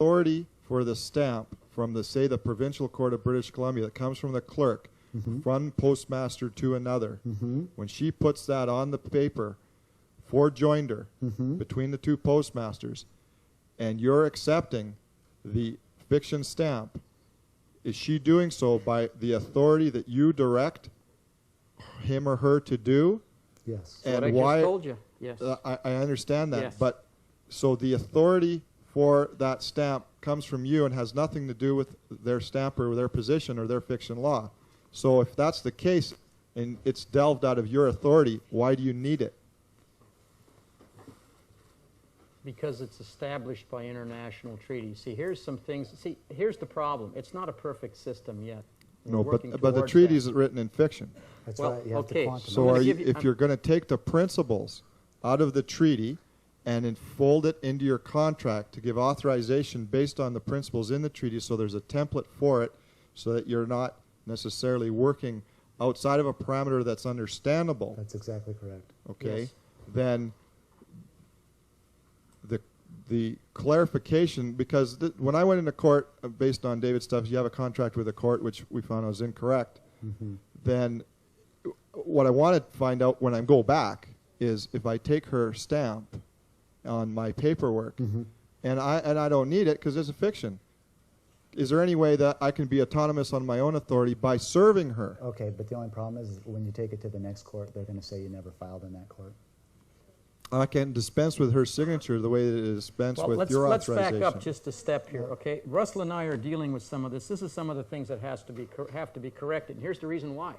authority for the stamp from the, say, the Provincial Court of British Columbia that comes from the clerk, from postmaster to another, when she puts that on the paper for joinder between the two postmasters, and you're accepting the fiction stamp, is she doing so by the authority that you direct him or her to do? Yes. And what why? I just told you. Yes. I understand that, Yes. but so the authority for that stamp comes from you and has nothing to do with their stamp or their position or their fiction law. So if that's the case and it's delved out of your authority, why do you need it? Because it's established by international treaties. See, here's some things. See, here's the problem. It's not a perfect system yet. No, We're working but the towards treaty that. is written in fiction. That's Well, right. You have okay, to quantify. So I'm are give you- if you're going to take the principles out of the treaty and enfold it into your contract to give authorization based on the principles in the treaty, so there's a template for it, so that you're not necessarily working outside of a parameter that's understandable, That's exactly correct. okay, Yes. then the clarification, because when I went into court based on David's stuff, you have a contract with the court, which we found was incorrect, then what I want to find out when I go back is if I take her stamp on my paperwork and I don't need it because it's a fiction, is there any way that I can be autonomous on my own authority by serving her? Okay, but the only problem is when you take it to the next court, they're going to say you never filed in that court. I can dispense with her signature the way that it is dispensed Well, with your let's authorization. back up just a step here, okay? Russell and I are dealing with some of this. This is some of the things that have to be corrected. And here's the reason why.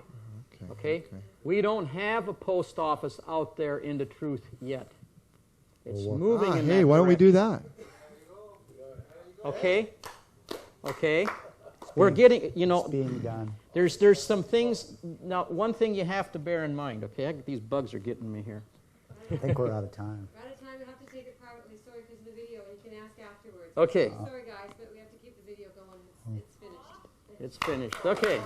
Okay? We don't have a post office out there in the truth yet. It's moving in that hey, why don't we do that? Okay? Okay? We're getting, you know, It's being done. there's some things. Now, one thing you have to bear in mind, okay? These bugs are getting me here. I think we're out of time. We're out of time. We'll have to take it privately. Sorry, because of the video. You can ask afterwards. Okay. Sorry, guys, but we have to keep the video going. It's finished. It's finished. Okay.